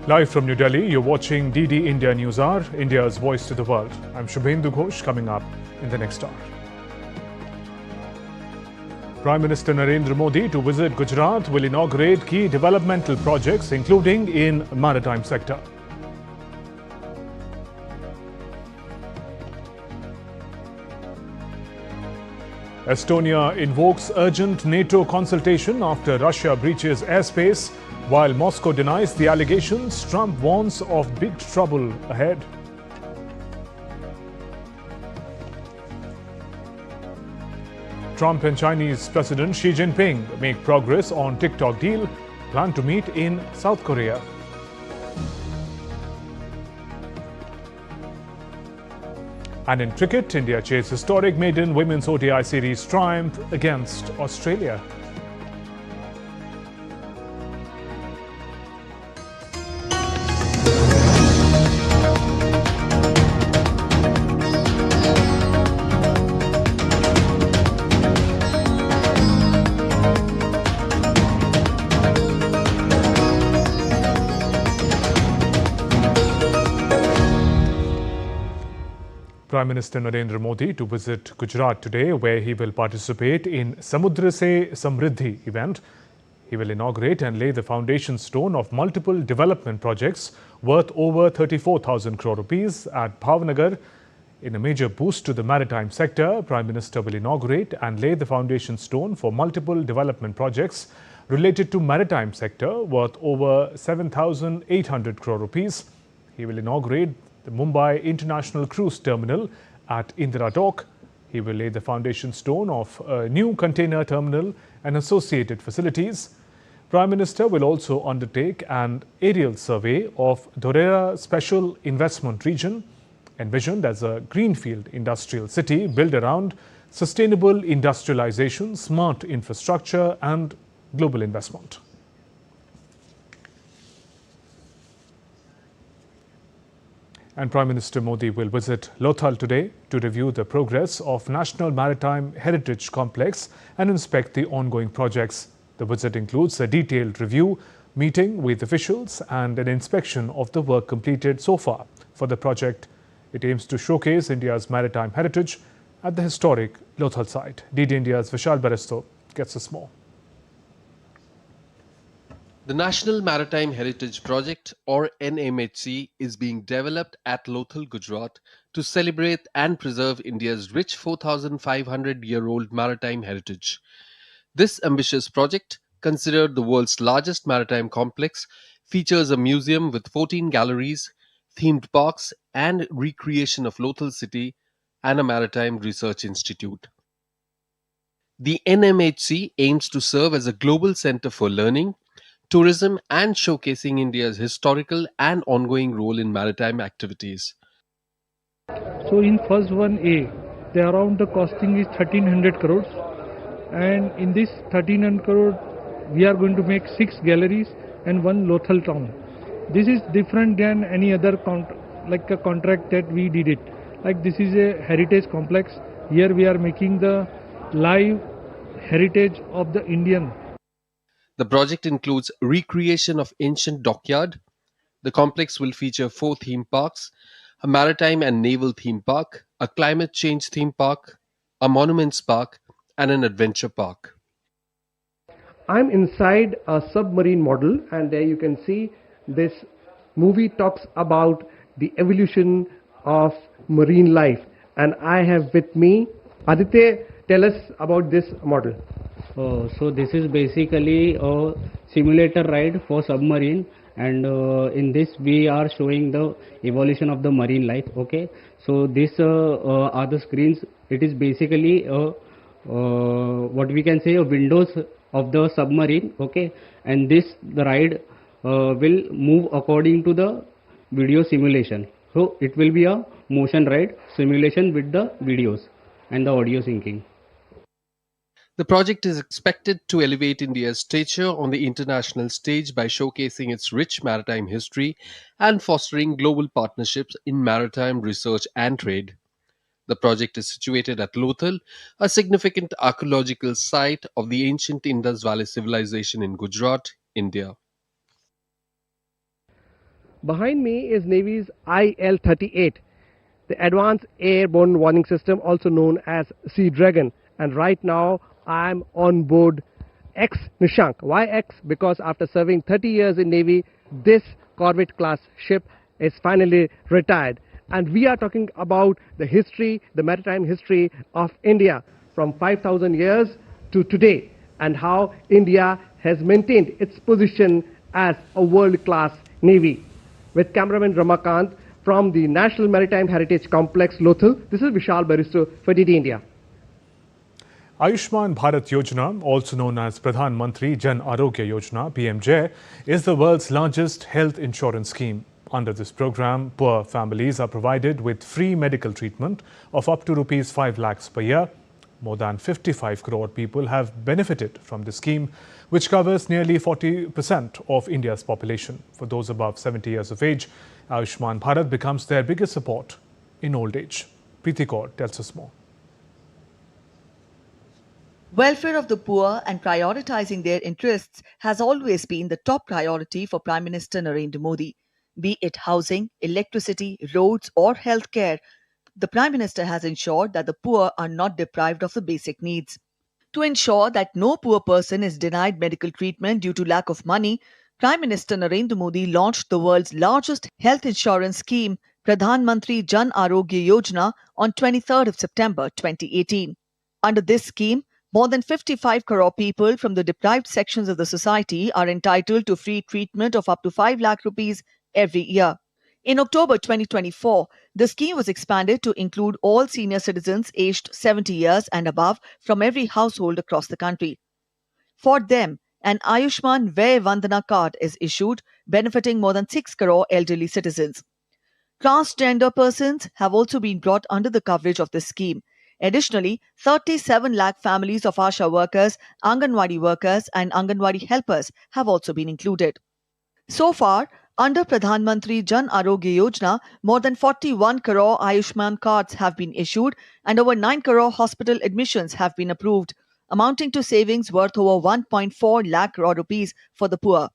Live from New Delhi, you're watching DD India News Hour, India's voice to the world. I'm Shubhendu Ghosh, coming up in the next hour. Prime Minister Narendra Modi to visit Gujarat will inaugurate key developmental projects, including in maritime sector. Estonia invokes urgent NATO consultation after Russia breaches airspace. While Moscow denies the allegations, Trump warns of big trouble ahead. Trump and Chinese President Xi Jinping make progress on TikTok deal, plan to meet in South Korea. And in cricket, India chased historic maiden women's ODI series triumph against Australia. Prime Minister Narendra Modi to visit Gujarat today, where he will participate in Samudra Se Samriddhi event. He will inaugurate and lay the foundation stone of multiple development projects worth over 34,000 crore rupees at Bhavnagar. In a major boost to the maritime sector, Prime Minister will inaugurate and lay the foundation stone for multiple development projects related to maritime sector worth over 7,800 crore rupees. He will inaugurate the Mumbai International Cruise Terminal at Indira Dock. He will lay the foundation stone of a new container terminal and associated facilities. Prime Minister will also undertake an aerial survey of Doordarshan Special Investment Region, envisioned as a greenfield industrial city built around sustainable industrialization, smart infrastructure and global investment. And Prime Minister Modi will visit Lothal today to review the progress of National Maritime Heritage Complex and inspect the ongoing projects. The visit includes a detailed review, meeting with officials and an inspection of the work completed so far for the project. It aims to showcase India's maritime heritage at the historic Lothal site. DD India's Vishal Baristo gets us more. The National Maritime Heritage Project, or NMHC, is being developed at Lothal, Gujarat to celebrate and preserve India's rich 4,500-year-old maritime heritage. This ambitious project, considered the world's largest maritime complex, features a museum with 14 galleries, themed parks, and recreation of Lothal city and a maritime research institute. The NMHC aims to serve as a global center for learning, tourism and showcasing India's historical and ongoing role in maritime activities. So in first 1A, the around the costing is 1300 crores, and in this 1300 crore we are going to make 6 galleries and 1 Lothal town. This is different than any other contract that we did it. Like this is a heritage complex. Here we are making the live heritage of the Indian. The project includes recreation of ancient dockyard. The complex will feature 4 theme parks, a maritime and naval theme park, a climate change theme park, a monuments park, and an adventure park. I'm inside a submarine model, and there you can see this movie talks about the evolution of marine life. And I have with me Aditya. Tell us about this model. So this is basically a simulator ride for submarine, and in this we are showing the evolution of the marine life. Okay, so this are the screens. It is basically what we can say a windows of the submarine. Okay, and the ride will move according to the video simulation. So it will be a motion ride simulation with the videos and the audio syncing. The project is expected to elevate India's stature on the international stage by showcasing its rich maritime history and fostering global partnerships in maritime research and trade. The project is situated at Lothal, a significant archaeological site of the ancient Indus Valley civilization in Gujarat, India. Behind me is Navy's IL-38, the Advanced Airborne Warning System, also known as Sea Dragon. And right now I'm on board X Nishank. Why X? Because after serving 30 years in Navy, this corvette class ship is finally retired. And we are talking about the history, the maritime history of India from 5,000 years to today, and how India has maintained its position as a world-class Navy. With cameraman Ramakant from the National Maritime Heritage Complex, Lothal, this is Vishal Baristo for DD India. Ayushman Bharat Yojana, also known as Pradhan Mantri Jan Arogya Yojana (PMJ), is the world's largest health insurance scheme. Under this program, poor families are provided with free medical treatment of up to Rs 5 lakhs per year. More than 55 crore people have benefited from the scheme, which covers nearly 40% of India's population. For those above 70 years of age, Ayushman Bharat becomes their biggest support in old age. Preeti Kaur tells us more. Welfare of the poor and prioritizing their interests has always been the top priority for Prime Minister Narendra Modi. Be it housing, electricity, roads or healthcare, the Prime Minister has ensured that the poor are not deprived of the basic needs. To ensure that no poor person is denied medical treatment due to lack of money, Prime Minister Narendra Modi launched the world's largest health insurance scheme, Pradhan Mantri Jan Arogya Yojana, on 23rd of September 2018. Under this scheme, more than 55 crore people from the deprived sections of the society are entitled to free treatment of up to 5 lakh rupees every year. In October 2024, the scheme was expanded to include all senior citizens aged 70 years and above from every household across the country. For them, an Ayushman Vay Vandana card is issued, benefiting more than 6 crore elderly citizens. Transgender persons have also been brought under the coverage of this scheme. Additionally, 37 lakh families of Asha workers, Anganwadi workers and Anganwadi helpers have also been included. So far, under Pradhan Mantri Jan Arogya Yojana, more than 41 crore Ayushman cards have been issued and over 9 crore hospital admissions have been approved, amounting to savings worth over 1.4 lakh crore rupees for the poor.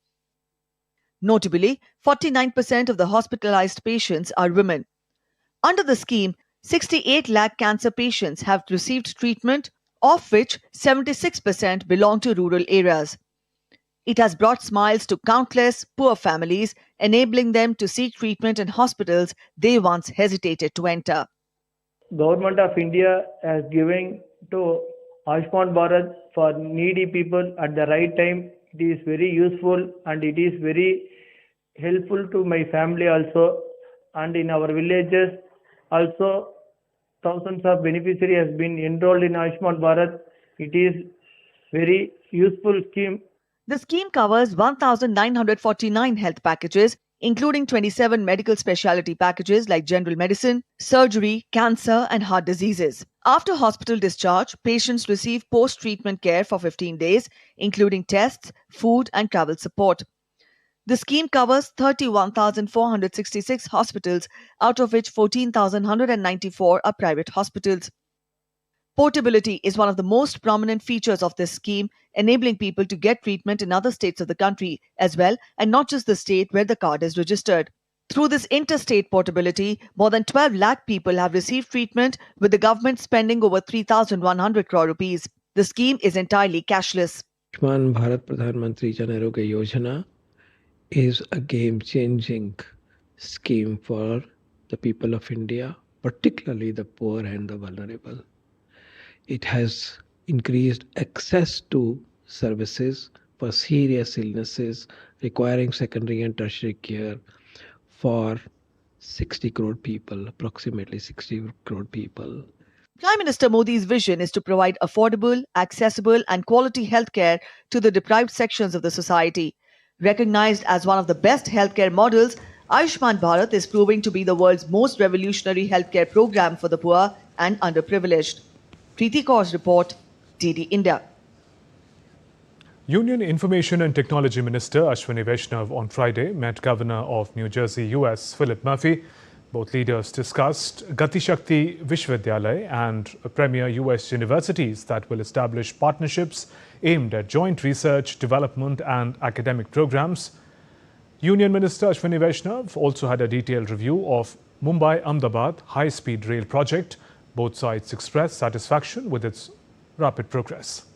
Notably, 49% of the hospitalized patients are women. Under the scheme, 68 lakh cancer patients have received treatment, of which 76% belong to rural areas. It has brought smiles to countless poor families, enabling them to seek treatment in hospitals they once hesitated to enter. Government of India has given to Ayushman Bharat for needy people at the right time. It is very useful and it is very helpful to my family also, and in our villages also thousands of beneficiaries have been enrolled in Ayushman Bharat. It is very useful scheme. The scheme covers 1,949 health packages, including 27 medical specialty packages like general medicine, surgery, cancer and heart diseases. After hospital discharge, patients receive post-treatment care for 15 days, including tests, food and travel support. The scheme covers 31,466 hospitals, out of which 14,194 are private hospitals. Portability is one of the most prominent features of this scheme, enabling people to get treatment in other states of the country as well, and not just the state where the card is registered. Through this interstate portability, more than 12 lakh people have received treatment, with the government spending over 3,100 crore rupees. The scheme is entirely cashless. Ayushman Bharat Pradhan Mantri Jan Arogya Yojana is a game-changing scheme for the people of India, particularly the poor and the vulnerable. It has increased access to services for serious illnesses requiring secondary and tertiary care for 60 crore people, approximately 60 crore people. Prime Minister Modi's vision is to provide affordable, accessible and quality healthcare to the deprived sections of the society. Recognized as one of the best healthcare models, Ayushman Bharat is proving to be the world's most revolutionary healthcare program for the poor and underprivileged. Preeti Kaur's report, DD India. Union Information and Technology Minister Ashwini Vaishnav on Friday met Governor of New Jersey, US, Philip Murphy. Both leaders discussed Gati Shakti Vishwavidyalaya and premier US universities that will establish partnerships aimed at joint research, development and academic programs. Union Minister Ashwini Vaishnav also had a detailed review of Mumbai-Ahmedabad high-speed rail project. Both sides expressed satisfaction with its rapid progress.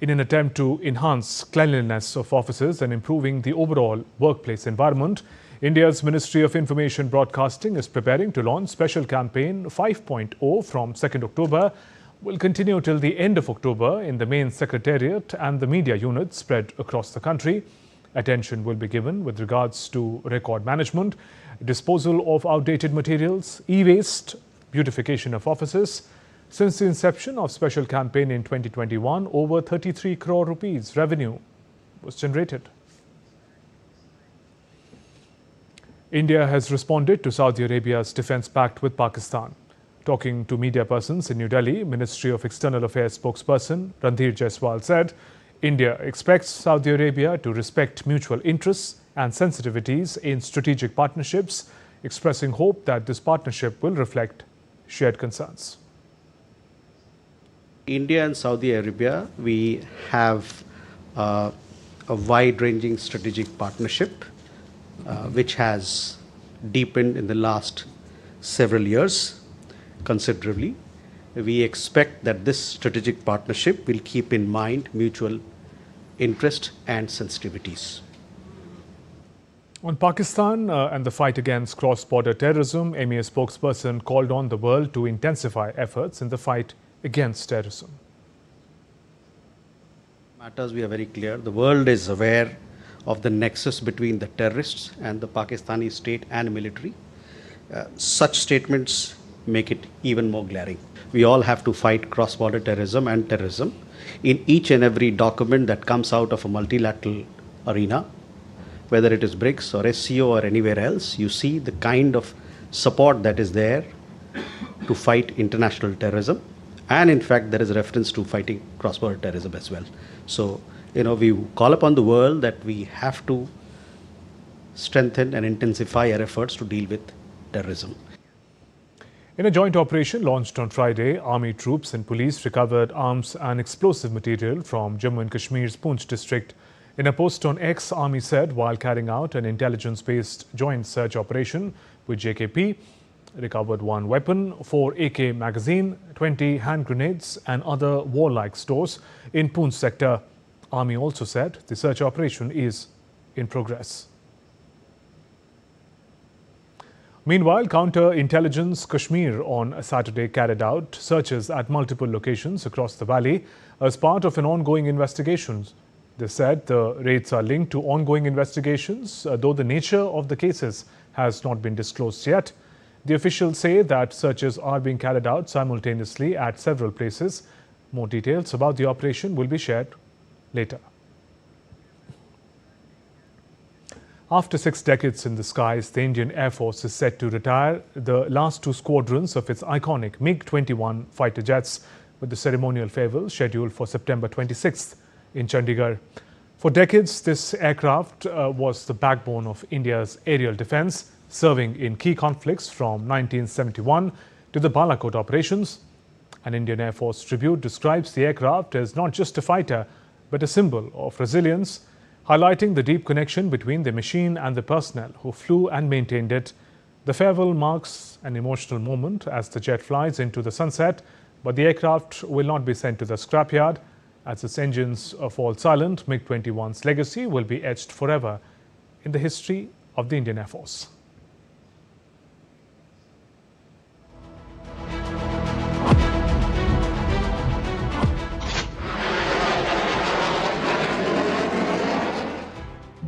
In an attempt to enhance cleanliness of offices and improving the overall workplace environment, India's Ministry of Information Broadcasting is preparing to launch special campaign 5.0 from 2nd October. Will continue till the end of October in the main secretariat and the media units spread across the country. Attention will be given with regards to record management, disposal of outdated materials, e-waste, beautification of offices. Since the inception of special campaign in 2021, over 33 crore rupees revenue was generated. India has responded to Saudi Arabia's defense pact with Pakistan. Talking to media persons in New Delhi, Ministry of External Affairs spokesperson Randhir Jaiswal said, India expects Saudi Arabia to respect mutual interests and sensitivities in strategic partnerships, expressing hope that this partnership will reflect shared concerns. India and Saudi Arabia, we have a wide-ranging strategic partnership which has deepened in the last several years considerably. We expect that this strategic partnership will keep in mind mutual interest and sensitivities. On Pakistan and the fight against cross-border terrorism, EMEA spokesperson called on the world to intensify efforts in the fight against terrorism. Matters we are very clear. The world is aware of the nexus between the terrorists and the Pakistani state and military. Such statements make it even more glaring. We all have to fight cross-border terrorism and terrorism. In each and every document that comes out of a multilateral arena, whether it is BRICS or SCO or anywhere else, you see the kind of support that is there to fight international terrorism. And in fact, there is a reference to fighting cross-border terrorism as well. So, we call upon the world that we have to strengthen and intensify our efforts to deal with terrorism. In a joint operation launched on Friday, army troops and police recovered arms and explosive material from Jammu and Kashmir's Poonch district. In a post on X, Army said while carrying out an intelligence-based joint search operation with JKP, recovered 1 weapon, 4 AK magazine, 20 hand grenades and other warlike stores in Poonch sector. Army also said the search operation is in progress. Meanwhile, Counter-Intelligence Kashmir on Saturday carried out searches at multiple locations across the valley as part of an ongoing investigation. They said the raids are linked to ongoing investigations, though the nature of the cases has not been disclosed yet. The officials say that searches are being carried out simultaneously at several places. More details about the operation will be shared later. After 6 decades in the skies, the Indian Air Force is set to retire the last 2 squadrons of its iconic MiG-21 fighter jets, with the ceremonial farewell scheduled for September 26th in Chandigarh. For decades, this aircraft was the backbone of India's aerial defense, serving in key conflicts from 1971 to the Balakot operations. An Indian Air Force tribute describes the aircraft as not just a fighter, but a symbol of resilience, highlighting the deep connection between the machine and the personnel who flew and maintained it. The farewell marks an emotional moment as the jet flies into the sunset, but the aircraft will not be sent to the scrapyard. As its engines fall silent, MiG-21's legacy will be etched forever in the history of the Indian Air Force.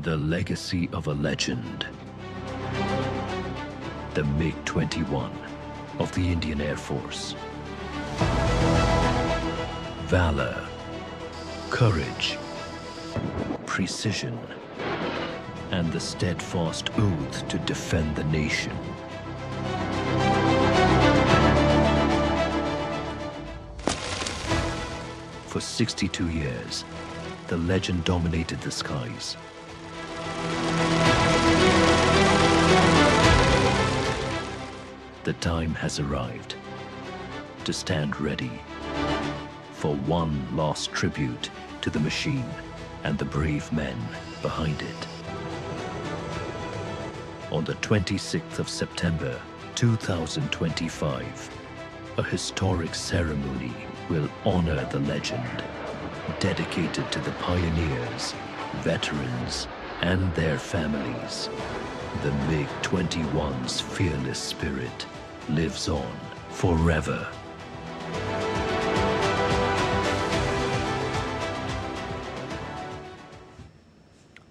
The legacy of a legend. The MiG-21 of the Indian Air Force. Valor, courage, precision, and the steadfast oath to defend the nation. For 62 years, the legend dominated the skies. The time has arrived to stand ready for one last tribute to the machine and the brave men behind it. On the 26th of September 2025, a historic ceremony will honor the legend, dedicated to the pioneers, veterans, and their families. The MiG-21's fearless spirit lives on forever.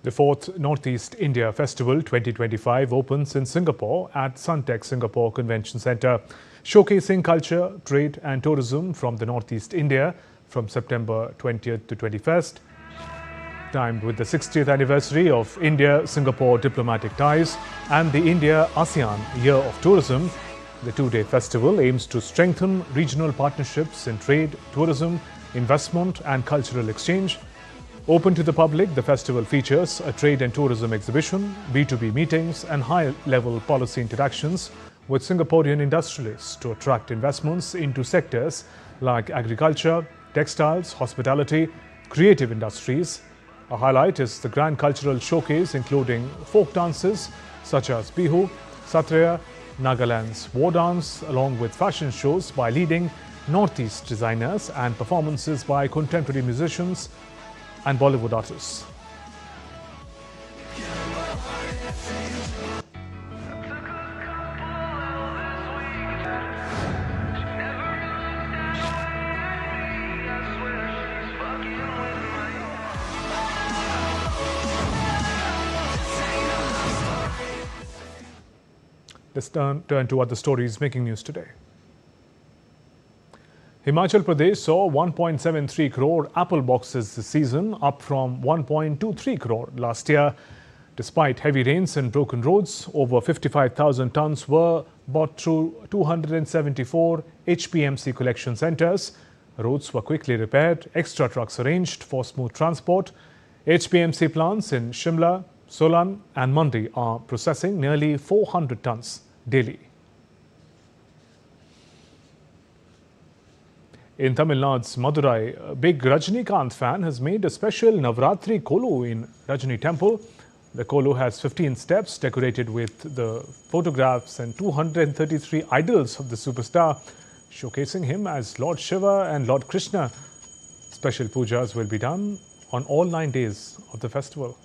The 4th Northeast India Festival 2025 opens in Singapore at Suntec Singapore Convention Centre, showcasing culture, trade and tourism from the Northeast India from September 20th to 21st. Timed with the 60th anniversary of India-Singapore diplomatic ties and the India-ASEAN Year of Tourism, the two-day festival aims to strengthen regional partnerships in trade, tourism, investment and cultural exchange. Open to the public, the festival features a trade and tourism exhibition, B2B meetings and high-level policy interactions with Singaporean industrialists to attract investments into sectors like agriculture, textiles, hospitality, creative industries. A highlight is the grand cultural showcase including folk dances such as Bihu, Satriya, Nagaland's war dance, along with fashion shows by leading Northeast designers and performances by contemporary musicians and Bollywood artists. Let's turn to other stories making news today. Himachal Pradesh saw 1.73 crore apple boxes this season, up from 1.23 crore last year. Despite heavy rains and broken roads, over 55,000 tons were bought through 274 HPMC collection centres. Roads were quickly repaired, extra trucks arranged for smooth transport. HPMC plants in Shimla, Solan and Mandi are processing nearly 400 tons daily. In Tamil Nadu's Madurai, a big Rajinikanth fan has made a special Navratri Kolu in Rajini Temple. The Kolu has 15 steps decorated with the photographs and 233 idols of the superstar, showcasing him as Lord Shiva and Lord Krishna. Special pujas will be done on all 9 days of the festival.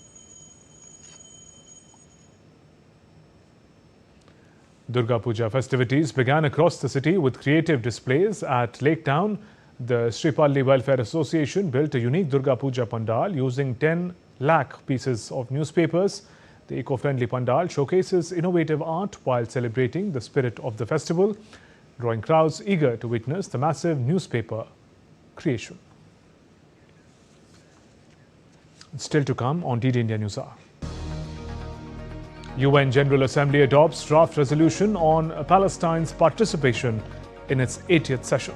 Durga Puja festivities began across the city with creative displays at Lake Town. The Sripalli Welfare Association built a unique Durga Puja pandal using 10 lakh pieces of newspapers. The eco-friendly pandal showcases innovative art while celebrating the spirit of the festival, drawing crowds eager to witness the massive newspaper creation. Still to come on DD India News Hour. UN General Assembly adopts draft resolution on Palestine's participation in its 80th session.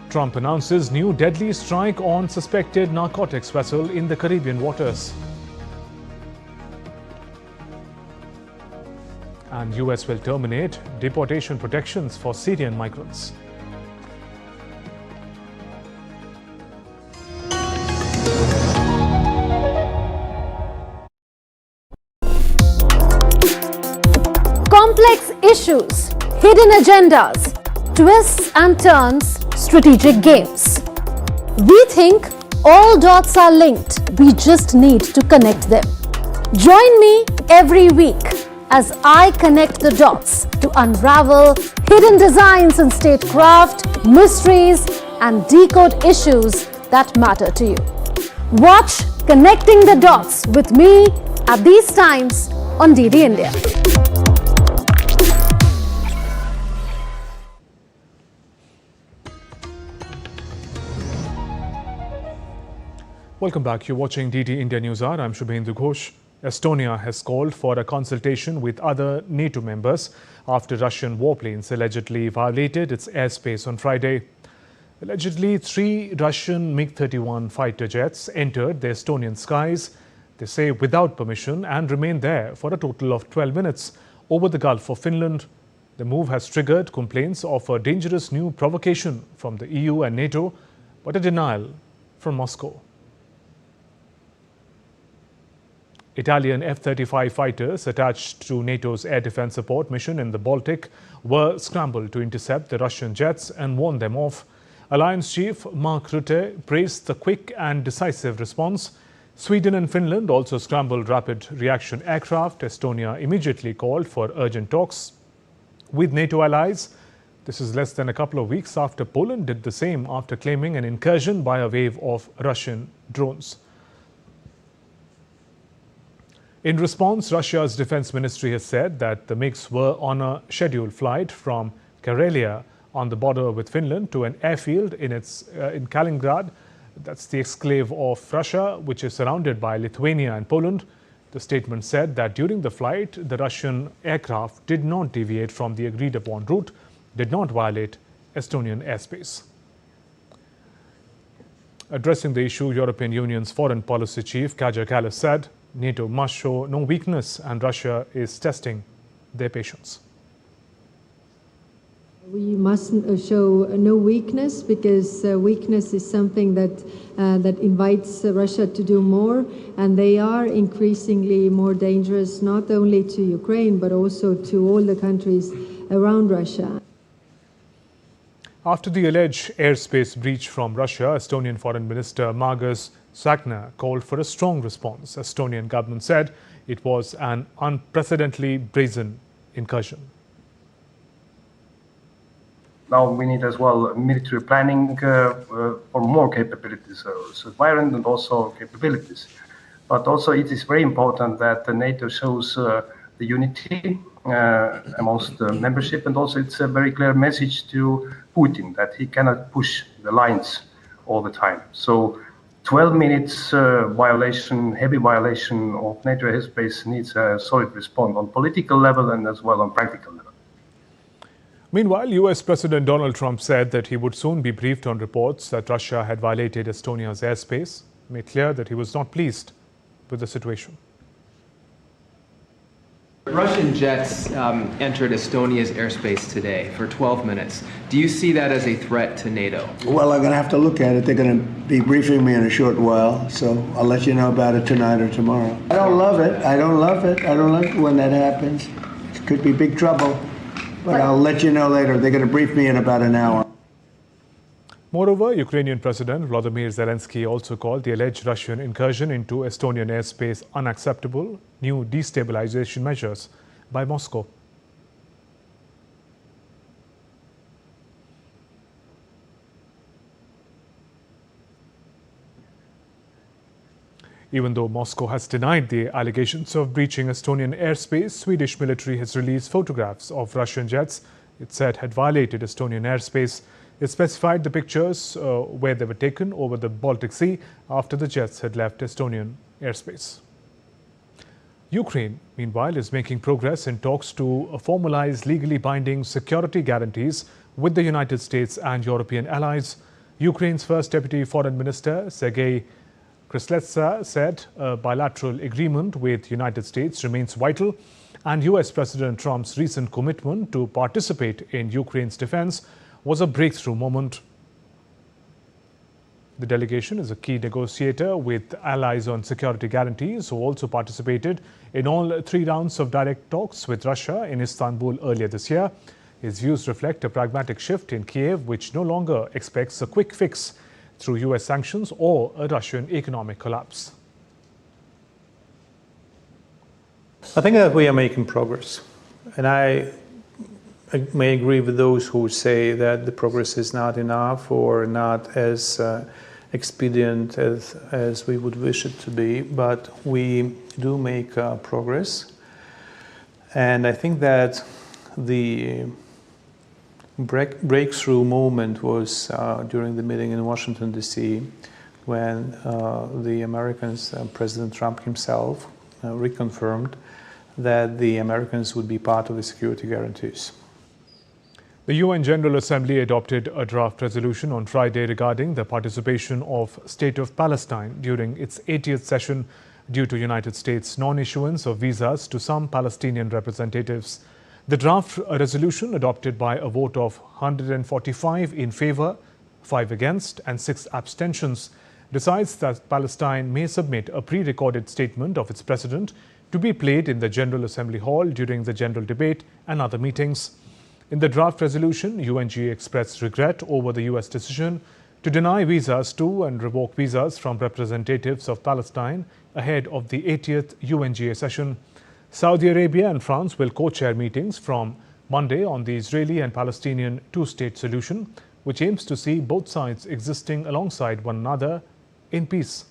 Trump announces new deadly strike on suspected narcotics vessel in the Caribbean waters. And US will terminate deportation protections for Syrian migrants. Complex issues, hidden agendas, twists and turns, strategic games. We think all dots are linked, we just need to connect them. Join me every week as I connect the dots to unravel hidden designs in statecraft, mysteries and decode issues that matter to you. Watch Connecting the Dots with me at these times on DD India. Welcome back. You're watching DD India News Hour. I'm Shubhendra Ghosh. Estonia has called for a consultation with other NATO members after Russian warplanes allegedly violated its airspace on Friday. Allegedly, 3 Russian MiG-31 fighter jets entered the Estonian skies, they say without permission, and remained there for a total of 12 minutes over the Gulf of Finland. The move has triggered complaints of a dangerous new provocation from the EU and NATO, but a denial from Moscow. Italian F-35 fighters attached to NATO's air defense support mission in the Baltic were scrambled to intercept the Russian jets and warn them off. Alliance chief Mark Rutte praised the quick and decisive response. Sweden and Finland also scrambled rapid reaction aircraft. Estonia immediately called for urgent talks with NATO allies. This is less than a couple of weeks after Poland did the same after claiming an incursion by a wave of Russian drones. In response, Russia's defense ministry has said that the MiGs were on a scheduled flight from Karelia on the border with Finland to an airfield in Kaliningrad. That's the exclave of Russia, which is surrounded by Lithuania and Poland. The statement said that during the flight, the Russian aircraft did not deviate from the agreed upon route, did not violate Estonian airspace. Addressing the issue, European Union's foreign policy chief Kaja Kallas said NATO must show no weakness and Russia is testing their patience. We must show no weakness, because weakness is something that invites Russia to do more, and they are increasingly more dangerous not only to Ukraine but also to all the countries around Russia. After the alleged airspace breach from Russia, Estonian Foreign Minister Margus Tsahkna called for a strong response. Estonian government said it was an unprecedentedly brazen incursion. Now we need as well military planning for more capabilities, surveillance and also capabilities. But also it is very important that the NATO shows the unity amongst the membership, and also it's a very clear message to Putin that he cannot push the lines all the time. So 12 minutes violation, heavy violation of NATO airspace needs a solid response on political level and as well on practical level. Meanwhile, US President Donald Trump said that he would soon be briefed on reports that Russia had violated Estonia's airspace, made clear that he was not pleased with the situation. Russian jets entered Estonia's airspace today for 12 minutes. Do you see that as a threat to NATO? Well, I'm going to have to look at it. They're going to be briefing me in a short while, so I'll let you know about it tonight or tomorrow. I don't love it. I don't love it. I don't like when that happens. It could be big trouble, but I'll let you know later. They're going to brief me in about an hour. Moreover, Ukrainian President Volodymyr Zelensky also called the alleged Russian incursion into Estonian airspace unacceptable, new destabilization measures by Moscow. Even though Moscow has denied the allegations of breaching Estonian airspace, Swedish military has released photographs of Russian jets it said had violated Estonian airspace. It specified the pictures where they were taken over the Baltic Sea after the jets had left Estonian airspace. Ukraine, meanwhile, is making progress in talks to formalize legally binding security guarantees with the United States and European allies. Ukraine's first deputy foreign minister, Sergei Kryslitsa, said a bilateral agreement with the United States remains vital, and US President Trump's recent commitment to participate in Ukraine's defense was a breakthrough moment. The delegation is a key negotiator with allies on security guarantees, who also participated in all 3 rounds of direct talks with Russia in Istanbul earlier this year. His views reflect a pragmatic shift in Kiev, which no longer expects a quick fix through US sanctions or a Russian economic collapse. I think that we are making progress, and I may agree with those who say that the progress is not enough or not as expedient as we would wish it to be, but we do make progress. And I think that the breakthrough moment was during the meeting in Washington, D.C., when the Americans, President Trump himself, reconfirmed that the Americans would be part of the security guarantees. The UN General Assembly adopted a draft resolution on Friday regarding the participation of State of Palestine during its 80th session due to United States non-issuance of visas to some Palestinian representatives. The draft resolution, adopted by a vote of 145 in favor, 5 against and 6 abstentions, decides that Palestine may submit a pre-recorded statement of its president to be played in the General Assembly Hall during the general debate and other meetings. In the draft resolution, UNGA expressed regret over the US decision to deny visas to and revoke visas from representatives of Palestine ahead of the 80th UNGA session. Saudi Arabia and France will co-chair meetings from Monday on the Israeli and Palestinian two-state solution, which aims to see both sides existing alongside one another in peace.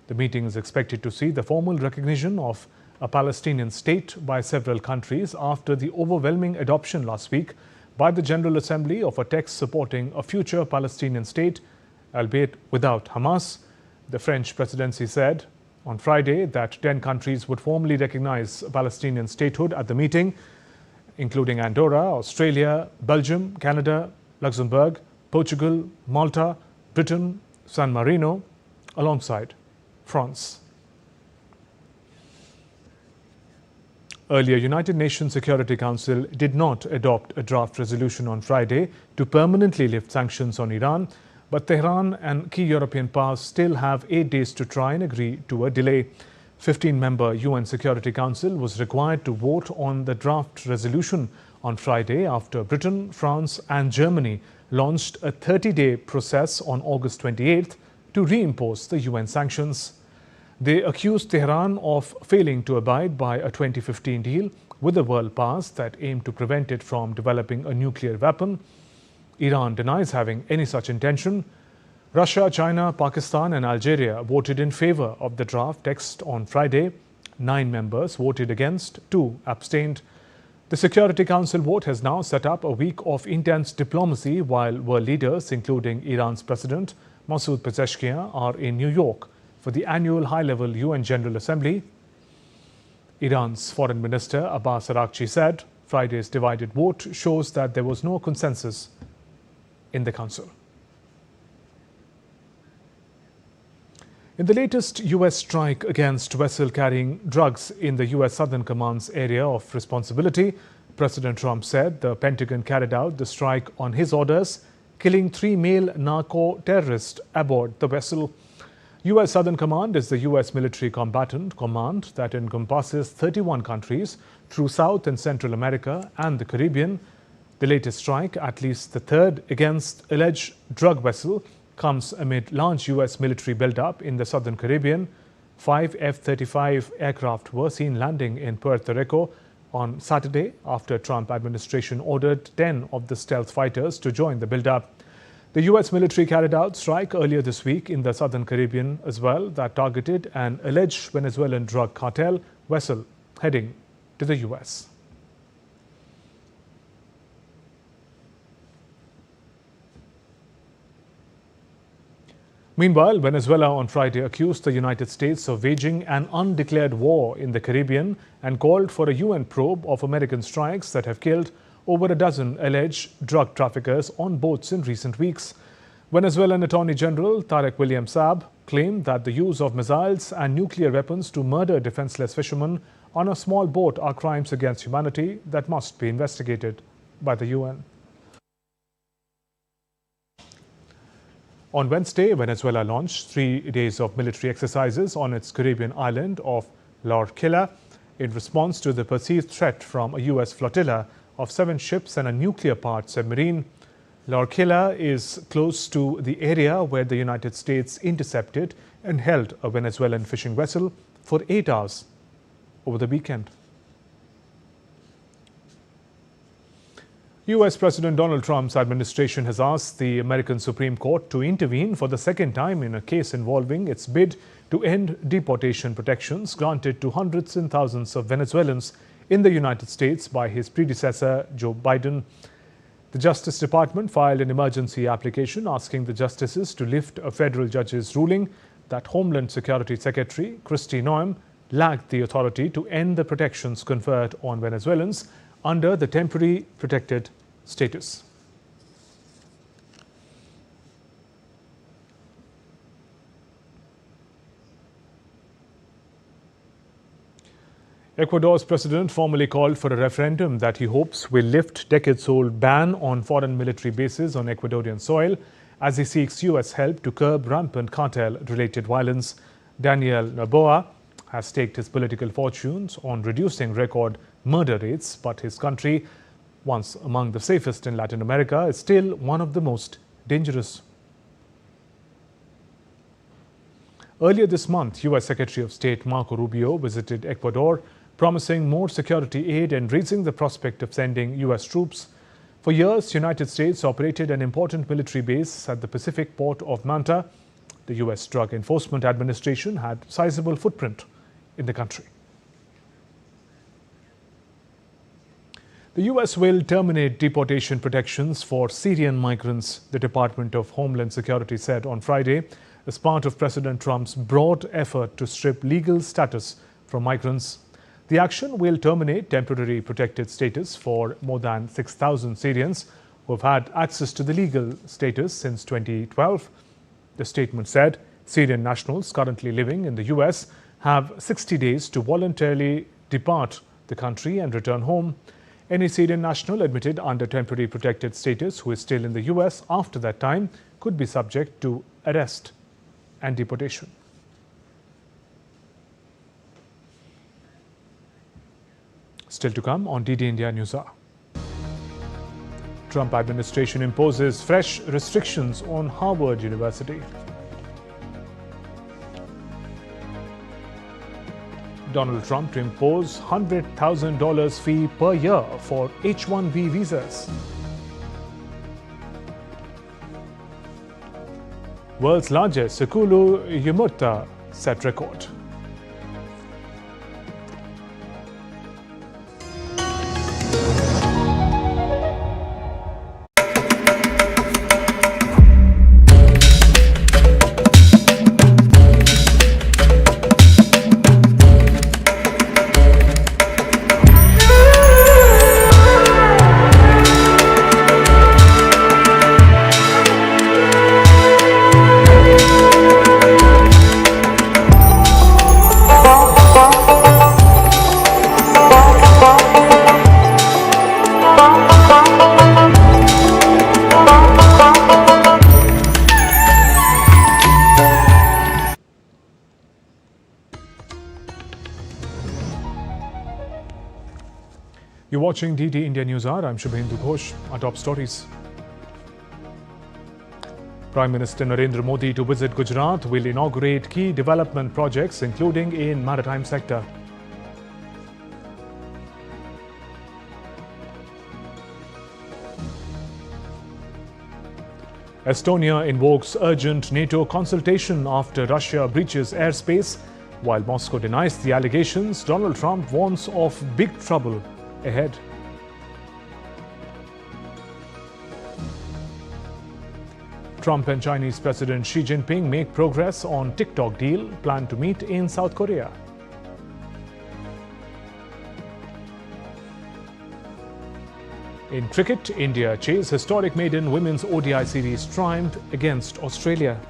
The meeting is expected to see the formal recognition of a Palestinian state by several countries after the overwhelming adoption last week by the General Assembly of a text supporting a future Palestinian state, albeit without Hamas. The French presidency said on Friday that 10 countries would formally recognize Palestinian statehood at the meeting, including Andorra, Australia, Belgium, Canada, Luxembourg, Portugal, Malta, Britain, San Marino, alongside France. Earlier, United Nations Security Council did not adopt a draft resolution on Friday to permanently lift sanctions on Iran, but Tehran and key European powers still have 8 days to try and agree to a delay. 15-member UN Security Council was required to vote on the draft resolution on Friday after Britain, France and Germany launched a 30-day process on August 28th to reimpose the UN sanctions. They accused Tehran of failing to abide by a 2015 deal with the world powers that aimed to prevent it from developing a nuclear weapon. Iran denies having any such intention. Russia, China, Pakistan and Algeria voted in favor of the draft text on Friday. 9 members voted against, 2 abstained. The Security Council vote has now set up a week of intense diplomacy while world leaders, including Iran's President Masoud Pezeshkian, are in New York for the annual high-level UN General Assembly. Iran's Foreign Minister Abbas Araghchi said Friday's divided vote shows that there was no consensus in the Council. In the latest US strike against vessel carrying drugs in the US Southern Command's area of responsibility, President Trump said the Pentagon carried out the strike on his orders, killing 3 male narco-terrorists aboard the vessel. US Southern Command is the US military combatant command that encompasses 31 countries through South and Central America and the Caribbean. The latest strike, at least the third against alleged drug vessel, comes amid large US military buildup in the Southern Caribbean. 5 F-35 aircraft were seen landing in Puerto Rico on Saturday after Trump administration ordered 10 of the stealth fighters to join the buildup. The US military carried out strike earlier this week in the Southern Caribbean as well that targeted an alleged Venezuelan drug cartel vessel heading to the US. Meanwhile, Venezuela on Friday accused the United States of waging an undeclared war in the Caribbean and called for a UN probe of American strikes that have killed over a dozen alleged drug traffickers on boats in recent weeks. Venezuelan Attorney General Tarek William Saab claimed that the use of missiles and nuclear weapons to murder defenseless fishermen on a small boat are crimes against humanity that must be investigated by the UN. On Wednesday, Venezuela launched 3 days of military exercises on its Caribbean island of La Orquilla in response to the perceived threat from a US flotilla of 7 ships and a nuclear-powered submarine. La Orquilla is close to the area where the United States intercepted and held a Venezuelan fishing vessel for 8 hours over the weekend. US President Donald Trump's administration has asked the American Supreme Court to intervene for the second time in a case involving its bid to end deportation protections granted to hundreds and thousands of Venezuelans in the United States by his predecessor, Joe Biden. The Justice Department filed an emergency application asking the justices to lift a federal judge's ruling that Homeland Security Secretary Kristi Noem lacked the authority to end the protections conferred on Venezuelans under the temporary protected status. Ecuador's president formally called for a referendum that he hopes will lift decades-old ban on foreign military bases on Ecuadorian soil as he seeks U.S. help to curb rampant cartel-related violence. Daniel Noboa has staked his political fortunes on reducing record murder rates, but his country, once among the safest in Latin America, is still one of the most dangerous. Earlier this month, U.S. Secretary of State Marco Rubio visited Ecuador, promising more security aid and raising the prospect of sending U.S. troops. For years, United States operated an important military base at the Pacific port of Manta. The U.S. Drug Enforcement Administration had sizable footprint in the country. The U.S. will terminate deportation protections for Syrian migrants, the Department of Homeland Security said on Friday, as part of President Trump's broad effort to strip legal status from migrants. The action will terminate temporary protected status for more than 6,000 Syrians who have had access to the legal status since 2012. The statement said Syrian nationals currently living in the U.S. have 60 days to voluntarily depart the country and return home. Any Syrian national admitted under temporary protected status who is still in the U.S. after that time could be subject to arrest and deportation. Still to come on DD India News Hour. Trump administration imposes fresh restrictions on Harvard University. Donald Trump to impose $100,000 fee per year for H-1B visas. World's largest Sekulu Yumurta set record. You're watching DD India News Hour. I'm Shubhendu Ghosh. Our top stories. Prime Minister Narendra Modi to visit Gujarat will inaugurate key development projects, including in maritime sector. Estonia invokes urgent NATO consultation after Russia breaches airspace. While Moscow denies the allegations, Donald Trump warns of big trouble ahead. Trump and Chinese President Xi Jinping make progress on TikTok deal, plan to meet in South Korea. In cricket, India chase historic maiden women's ODI series triumph against Australia.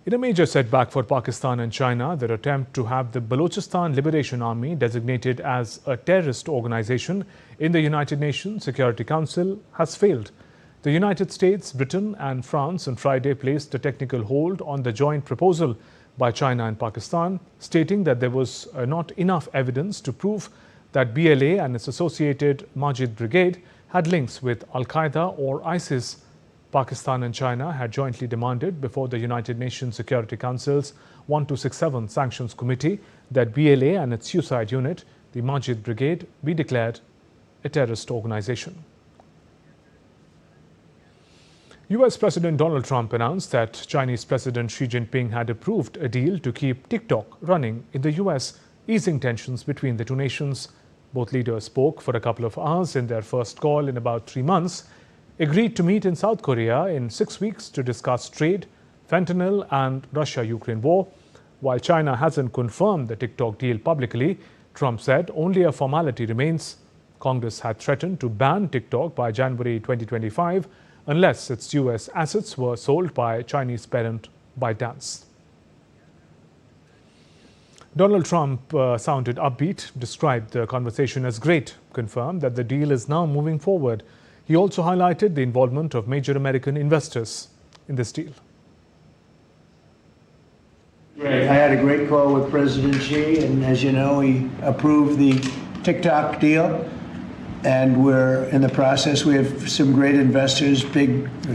In a major setback for Pakistan and China, their attempt to have the Balochistan Liberation Army designated as a terrorist organization in the United Nations Security Council has failed. The United States, Britain and France on Friday placed a technical hold on the joint proposal by China and Pakistan, stating that there was not enough evidence to prove that BLA and its associated Majid Brigade had links with Al-Qaeda or ISIS. Pakistan and China had jointly demanded before the United Nations Security Council's 1267 Sanctions Committee that BLA and its suicide unit, the Majid Brigade, be declared a terrorist organization. US President Donald Trump announced that Chinese President Xi Jinping had approved a deal to keep TikTok running in the US, easing tensions between the two nations. Both leaders spoke for a couple of hours in their first call in about 3 months, agreed to meet in South Korea in 6 weeks to discuss trade, fentanyl and Russia-Ukraine war. While China hasn't confirmed the TikTok deal publicly, Trump said only a formality remains. Congress had threatened to ban TikTok by January 2025 unless its US assets were sold by Chinese parent ByteDance. Donald Trump sounded upbeat, described the conversation as great, confirmed that the deal is now moving forward. He also highlighted the involvement of major American investors in this deal. I had a great call with President Xi, and as you know, he approved the TikTok deal, and we're in the process. We have some great investors,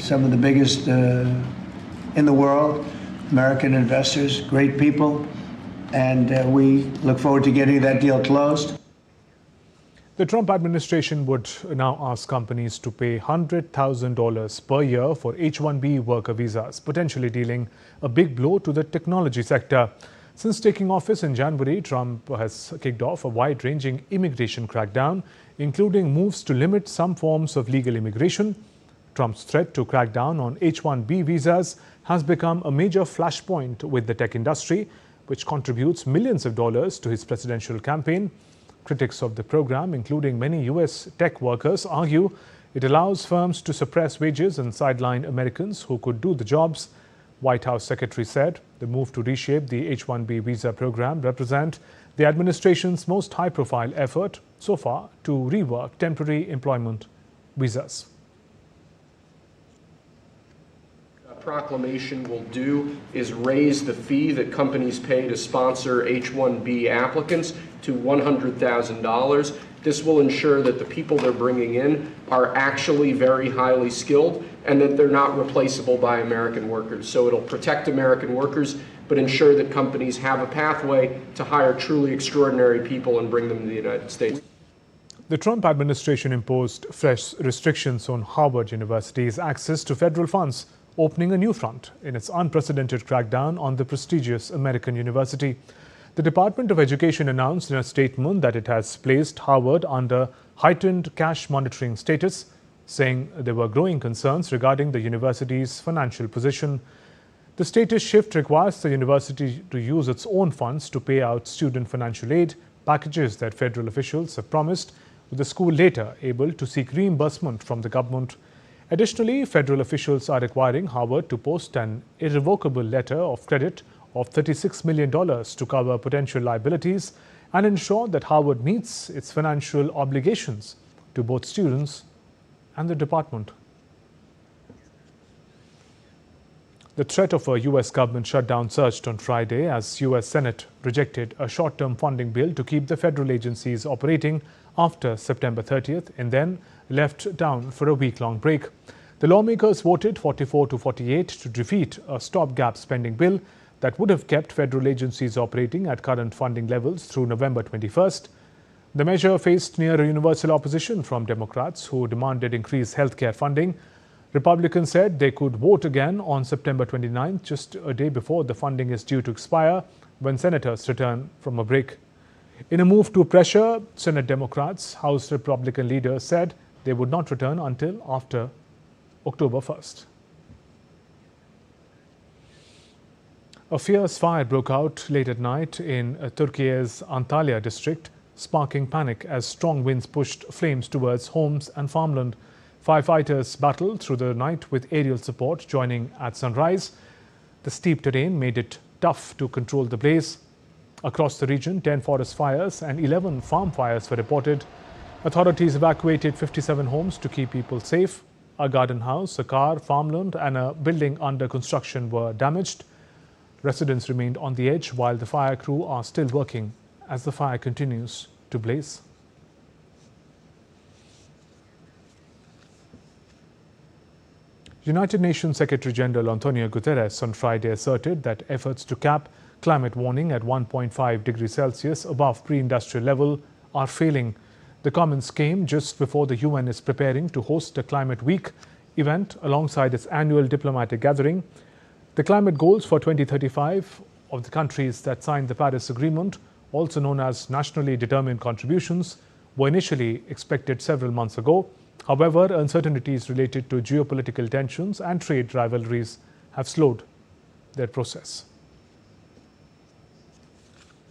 some of the biggest in the world, American investors, great people, and we look forward to getting that deal closed. The Trump administration would now ask companies to pay $100,000 per year for H-1B worker visas, potentially dealing a big blow to the technology sector. Since taking office in January, Trump has kicked off a wide-ranging immigration crackdown, including moves to limit some forms of legal immigration. Trump's threat to crack down on H-1B visas has become a major flashpoint with the tech industry, which contributes millions of dollars to his presidential campaign. Critics of the program, including many U.S. tech workers, argue it allows firms to suppress wages and sideline Americans who could do the jobs. White House Secretary said the move to reshape the H-1B visa program represents the administration's most high-profile effort so far to rework temporary employment visas. Proclamation will do is raise the fee that companies pay to sponsor H-1B applicants to $100,000. This will ensure that the people they're bringing in are actually very highly skilled and that they're not replaceable by American workers. So it'll protect American workers, but ensure that companies have a pathway to hire truly extraordinary people and bring them to the United States. The Trump administration imposed fresh restrictions on Harvard University's access to federal funds, opening a new front in its unprecedented crackdown on the prestigious American university. The Department of Education announced in a statement that it has placed Harvard under heightened cash monitoring status, saying there were growing concerns regarding the university's financial position. The status shift requires the university to use its own funds to pay out student financial aid packages that federal officials have promised, with the school later able to seek reimbursement from the government. Additionally, federal officials are requiring Harvard to post an irrevocable letter of credit of $36 million to cover potential liabilities and ensure that Harvard meets its financial obligations to both students and the department. The threat of a U.S. government shutdown surged on Friday as U.S. Senate rejected a short-term funding bill to keep the federal agencies operating after September 30th and then left down for a week-long break. The lawmakers voted 44-48 to defeat a stopgap spending bill that would have kept federal agencies operating at current funding levels through November 21st. The measure faced near universal opposition from Democrats who demanded increased healthcare funding. Republicans said they could vote again on September 29th, just a day before the funding is due to expire when senators return from a break. In a move to pressure Senate Democrats, House Republican leaders said they would not return until after October 1st. A fierce fire broke out late at night in Turkey's Antalya district, sparking panic as strong winds pushed flames towards homes and farmland. Firefighters battled through the night with aerial support joining at sunrise. The steep terrain made it tough to control the blaze. Across the region, 10 forest fires and 11 farm fires were reported. Authorities evacuated 57 homes to keep people safe. A garden house, a car, farmland and a building under construction were damaged. Residents remained on the edge while the fire crew are still working as the fire continues to blaze. United Nations Secretary General Antonio Guterres on Friday asserted that efforts to cap climate warming at 1.5 degrees Celsius above pre-industrial level are failing. The comments came just before the UN is preparing to host a Climate Week event alongside its annual diplomatic gathering. The climate goals for 2035 of the countries that signed the Paris Agreement, also known as nationally determined contributions, were initially expected several months ago. However, uncertainties related to geopolitical tensions and trade rivalries have slowed their process.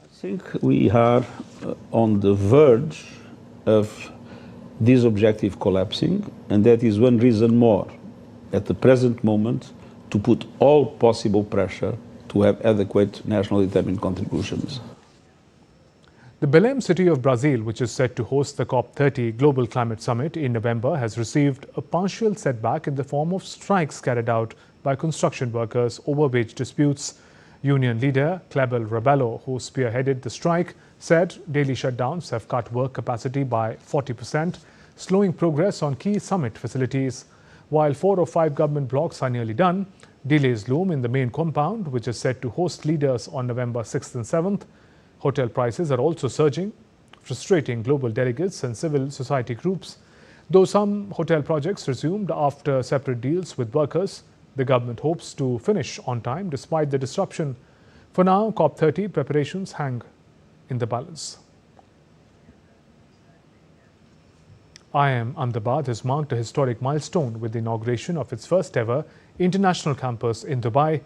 I think we are on the verge of this objective collapsing, and that is one reason more at the present moment to put all possible pressure to have adequate nationally determined contributions. The Belém city of Brazil, which is set to host the COP30 Global Climate Summit in November, has received a partial setback in the form of strikes carried out by construction workers over wage disputes. Union leader Cleber Rebelo, who spearheaded the strike, said daily shutdowns have cut work capacity by 40%, slowing progress on key summit facilities. While 4 of 5 government blocks are nearly done, delays loom in the main compound, which is set to host leaders on November 6th and 7th. Hotel prices are also surging, frustrating global delegates and civil society groups. Though some hotel projects resumed after separate deals with workers, the government hopes to finish on time despite the disruption. For now, COP30 preparations hang in the balance. IIM Ahmedabad has marked a historic milestone with the inauguration of its first ever international campus in Dubai.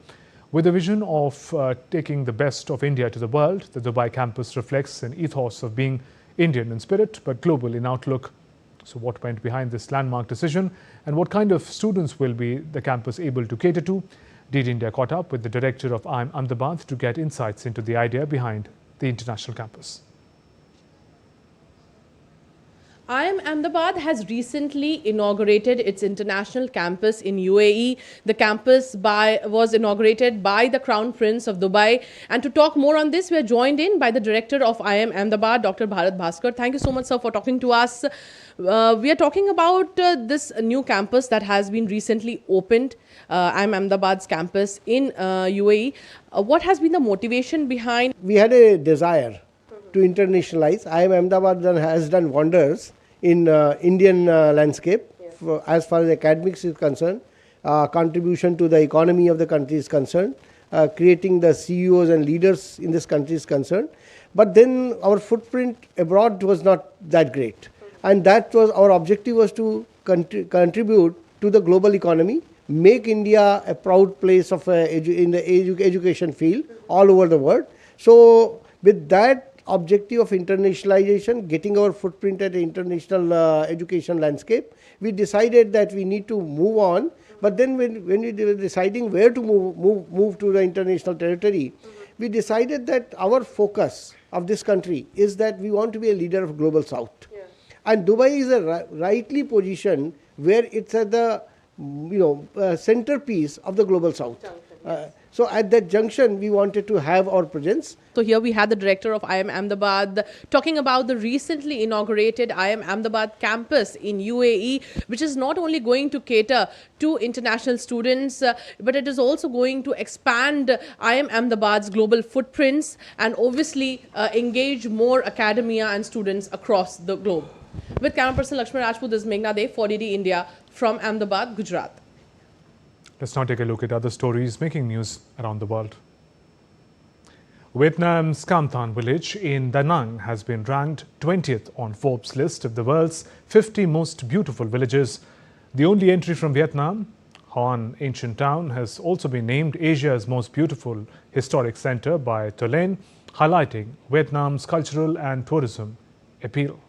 With a vision of taking the best of India to the world, the Dubai campus reflects an ethos of being Indian in spirit but global in outlook. So what went behind this landmark decision and what kind of students will be the campus able to cater to? DD India caught up with the director of IIM Ahmedabad to get insights into the idea behind the international campus. IIM Ahmedabad has recently inaugurated its international campus in UAE. The campus was inaugurated by the Crown Prince of Dubai. And to talk more on this, we are joined in by the director of IIM Ahmedabad, Dr. Bharat Bhaskar. Thank you so much, sir, for talking to us. We are talking about this new campus that has been recently opened, IIM Ahmedabad's campus in UAE. What has been the motivation behind? We had a desire to internationalize. IIM Ahmedabad has done wonders in Indian landscape as far as academics is concerned, contribution to the economy of the country is concerned, creating the CEOs and leaders in this country is concerned. But then our footprint abroad was not that great. And that was our objective, was to contribute to the global economy, make India a proud place of in the education field all over the world. So with that objective of internationalization, getting our footprint at the international education landscape, we decided that we need to move on. But then when we were deciding where to move to the international territory, we decided that our focus of this country is that we want to be a leader of global south. And Dubai is a rightly positioned where it's at the centerpiece of the global south. So at that junction, we wanted to have our presence. So here we had the director of IIM Ahmedabad talking about the recently inaugurated IIM Ahmedabad campus in UAE, which is not only going to cater to international students, but it is also going to expand IIM Ahmedabad's global footprints and obviously engage more academia and students across the globe. With camera person Lakshmi Rajput, this is Meghna Dev for DD India from Ahmedabad, Gujarat. Let's now take a look at other stories making news around the world. Vietnam's Cam Than village in Da Nang has been ranked 20th on Forbes' list of the world's 50 most beautiful villages. The only entry from Vietnam, Hoan Ancient Town, has also been named Asia's most beautiful historic center by Tolen, highlighting Vietnam's cultural and tourism appeal.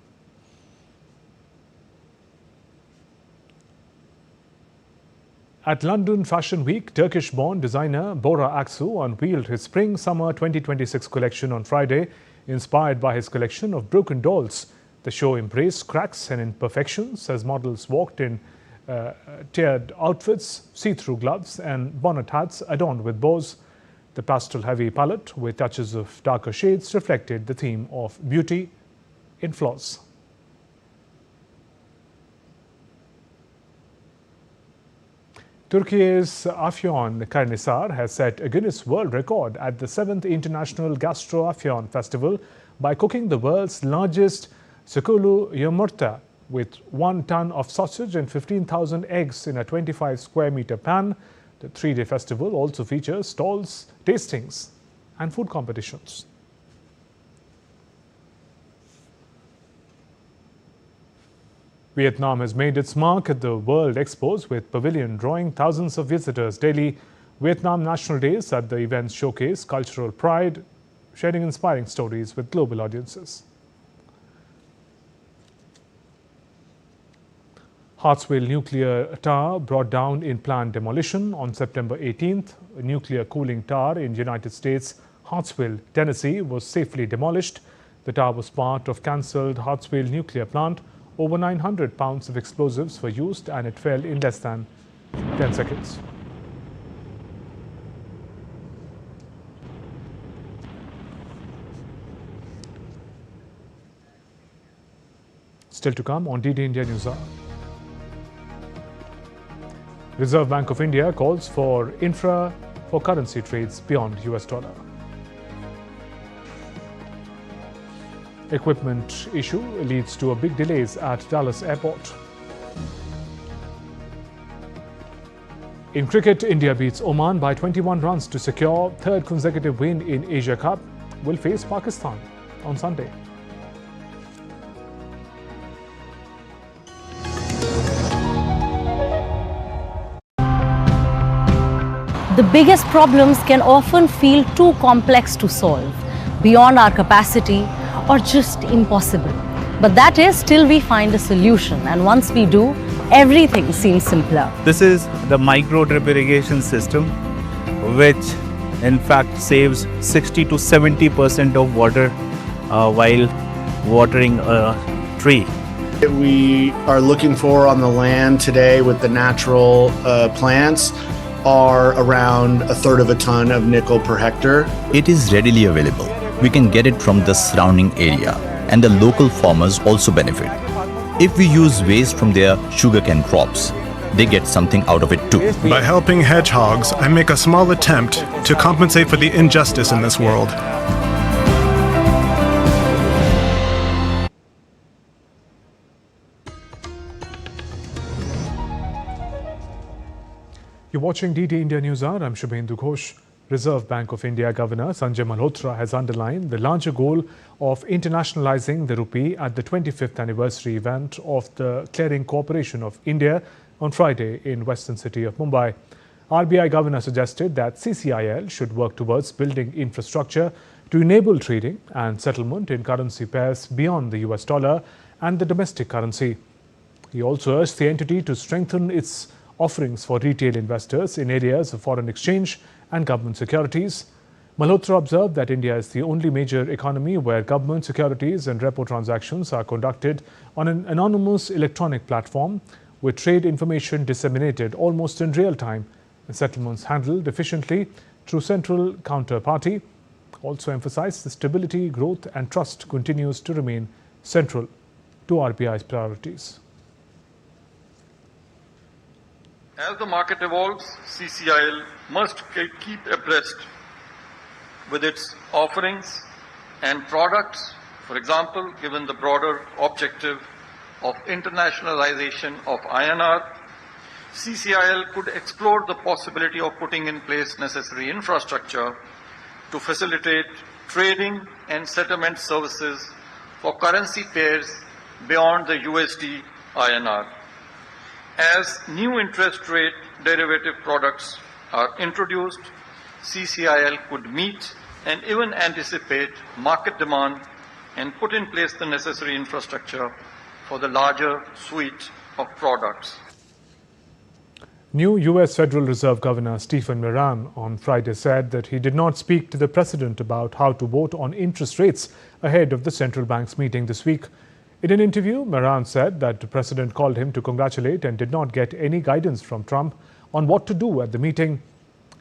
At London Fashion Week, Turkish-born designer Bora Aksu unveiled his Spring-Summer 2026 collection on Friday, inspired by his collection of broken dolls. The show embraced cracks and imperfections as models walked in tiered outfits, see-through gloves and bonnet hats adorned with bows. The pastel-heavy palette, with touches of darker shades, reflected the theme of beauty in flaws. Turkey's Afyon Karnisar has set a Guinness World Record at the 7th International Gastro Afyon Festival by cooking the world's largest Sukulu Yumurta with 1 ton of sausage and 15,000 eggs in a 25 square meter pan. The 3-day festival also features stalls, tastings and food competitions. Vietnam has made its mark at the World Expos, with pavilion drawing thousands of visitors daily. Vietnam National Days at the events showcase cultural pride, sharing inspiring stories with global audiences. Hartsville nuclear tower brought down in planned demolition on September 18th. A nuclear cooling tower in United States, Hartsville, Tennessee, was safely demolished. The tower was part of cancelled Hartsville nuclear plant. Over 900 pounds of explosives were used and it fell in less than 10 seconds. Still to come on DD India News Hour. Reserve Bank of India calls for infra for currency trades beyond US dollar. Equipment issue leads to a big delays at Dallas airport. In cricket, India beats Oman by 21 runs to secure third consecutive win in Asia Cup. Will face Pakistan on Sunday. The biggest problems can often feel too complex to solve, beyond our capacity, or just impossible. But that is till we find a solution, and once we do, everything seems simpler. This is the micro drip irrigation system, which in fact saves 60 to 70% of water while watering a tree. We are looking for on the land today with the natural plants are around a third of a ton of nickel per hectare. It is readily available. We can get it from the surrounding area, and the local farmers also benefit. If we use waste from their sugarcane crops, they get something out of it too. By helping hedgehogs, I make a small attempt to compensate for the injustice in this world. You're watching DD India News Hour. I'm Shubhendu Ghosh. Reserve Bank of India Governor Sanjay Malhotra has underlined the larger goal of internationalizing the rupee at the 25th anniversary event of the Clearing Corporation of India on Friday in western city of Mumbai. RBI Governor suggested that CCIL should work towards building infrastructure to enable trading and settlement in currency pairs beyond the US dollar and the domestic currency. He also urged the entity to strengthen its offerings for retail investors in areas of foreign exchange and government securities. Malhotra observed that India is the only major economy where government securities and repo transactions are conducted on an anonymous electronic platform with trade information disseminated almost in real time and settlements handled efficiently through central counterparty. Also emphasized the stability, growth and trust continues to remain central to RBI's priorities. As the market evolves, CCIL must keep abreast with its offerings and products. For example, given the broader objective of internationalization of INR, CCIL could explore the possibility of putting in place necessary infrastructure to facilitate trading and settlement services for currency pairs beyond the USD INR. As new interest rate derivative products are introduced, CCIL could meet and even anticipate market demand and put in place the necessary infrastructure for the larger suite of products. New US Federal Reserve Governor Stephen Moran on Friday said that he did not speak to the president about how to vote on interest rates ahead of the central bank's meeting this week. In an interview, Moran said that the president called him to congratulate and did not get any guidance from Trump on what to do at the meeting.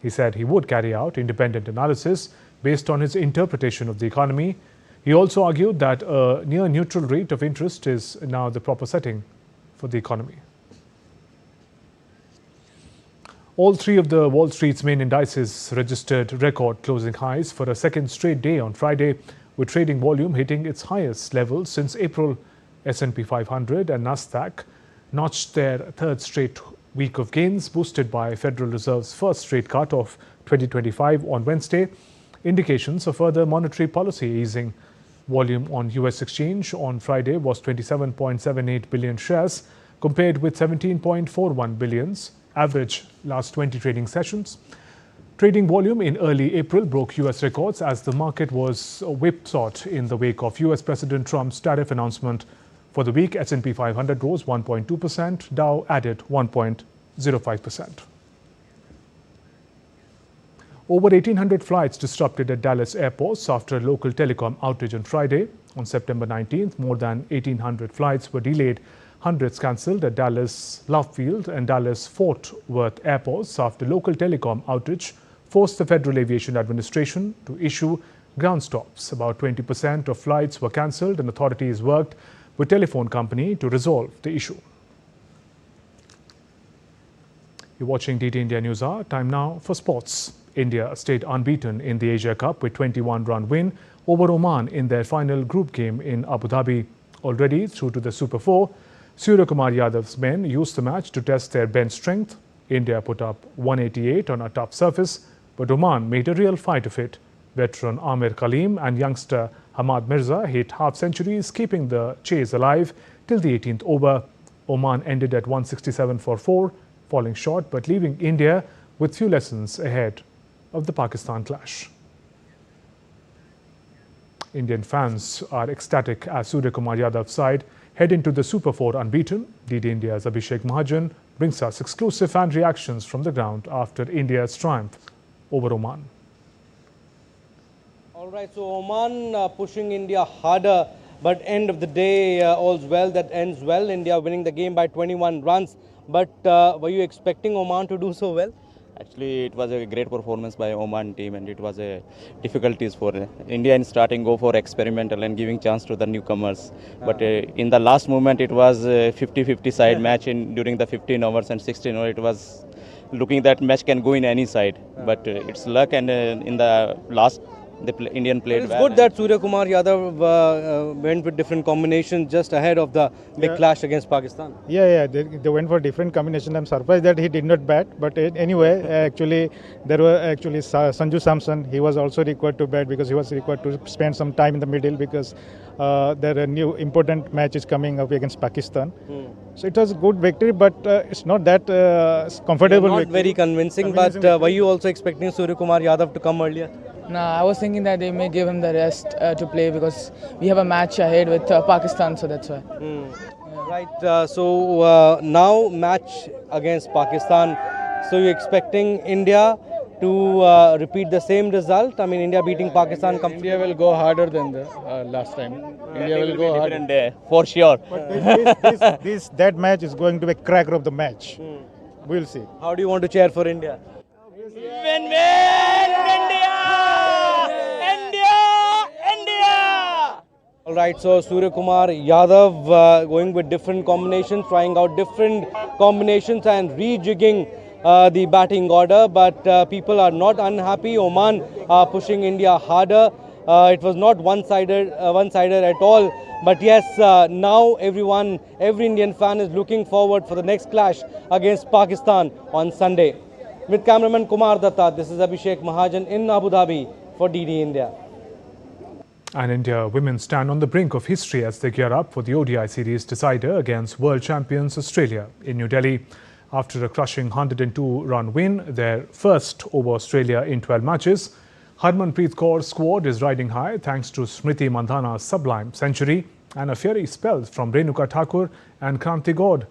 He said he would carry out independent analysis based on his interpretation of the economy. He also argued that a near neutral rate of interest is now the proper setting for the economy. All three of the Wall Street's main indices registered record closing highs for a second straight day on Friday, with trading volume hitting its highest level since April. S&P 500 and Nasdaq notched their third straight week of gains, boosted by Federal Reserve's first straight cut of 2025 on Wednesday. Indications of further monetary policy easing. Volume on US exchange on Friday was 27.78 billion shares, compared with 17.41 billions average last 20 trading sessions. Trading volume in early April broke US records as the market was whipsawed in the wake of US President Trump's tariff announcement. For the week, S&P 500 rose 1.2%, Dow added 1.05%. Over 1,800 flights disrupted at Dallas airports after a local telecom outage on Friday. On September 19th, more than 1,800 flights were delayed. Hundreds cancelled at Dallas Love Field and Dallas Fort Worth airports after local telecom outage forced the Federal Aviation Administration to issue ground stops. About 20% of flights were cancelled and authorities worked with telephone company to resolve the issue. You're watching DT India News Hour. Time now for sports. India stayed unbeaten in the Asia Cup with 21-run win over Oman in their final group game in Abu Dhabi. Already through to the Super 4, Surya Kumar Yadav's men used the match to test their bench strength. India put up 188 on a tough surface, but Oman made a real fight of it. Veteran Amir Kaleem and youngster Hamad Mirza hit half centuries, keeping the chase alive till the 18th over. Oman ended at 167 for 4, falling short but leaving India with few lessons ahead of the Pakistan clash. Indian fans are ecstatic as Surya Kumar Yadav's side head into the Super 4 unbeaten. DD India's Abhishek Mahajan brings us exclusive fan reactions from the ground after India's triumph over Oman. All right, so Oman pushing India harder, but end of the day, all's well that ends well. India winning the game by 21 runs. But were you expecting Oman to do so well? Actually, it was a great performance by Oman team, and it was a difficulties for India in starting go for experimental and giving chance to the newcomers. But in the last moment, it was a 50-50 side match during the 15 overs and 16 overs. It was looking that match can go in any side, but it's luck, and in the last, Indian played it's well. It's good that Surya Kumar Yadav went with different combinations just ahead of the big clash against Pakistan. Yeah, they went for different combinations. I'm surprised that he did not bat, but anyway, actually, there were Sanju Samson. He was also required to bat because he was required to spend some time in the middle because there are new important matches coming up against Pakistan. So it was a good victory, but it's not that comfortable. Not very convincing, but were you also expecting Surya Kumar Yadav to come earlier? No, I was thinking that they may give him the rest to play because we have a match ahead with Pakistan, so that's why. Right, so now match against Pakistan. So you're expecting India to repeat the same result? I mean, India beating Pakistan. India will go harder than the last time. India will go harder. For sure. But that match is going to be a cracker of the match. We'll see. How do you want to cheer for India? Win, India! All right, so Surya Kumar Yadav going with different combinations, trying out different combinations and rejigging the batting order, but people are not unhappy. Oman pushing India harder. It was not one-sided at all. But yes, now every Indian fan is looking forward for the next clash against Pakistan on Sunday. With cameraman Kumar Datta, this is Abhishek Mahajan in Abu Dhabi for DD India. And India women stand on the brink of history as they gear up for the ODI series decider against world champions Australia in New Delhi. After a crushing 102-run win, their first over Australia in 12 matches, Harmanpreet Kaur's squad is riding high thanks to Smriti Mandhana's sublime century and a fiery spell from Renuka Thakur and Kranti Gaud.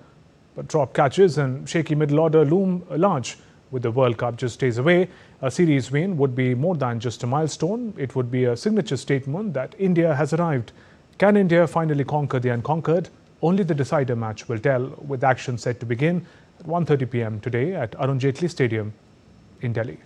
But drop catches and shaky middle order loom large. With the World Cup just days away, a series win would be more than just a milestone. It would be a signature statement that India has arrived. Can India finally conquer the unconquered? Only the decider match will tell, with action set to begin at 1:30 p.m. today at Arun Jaitley Stadium in Delhi.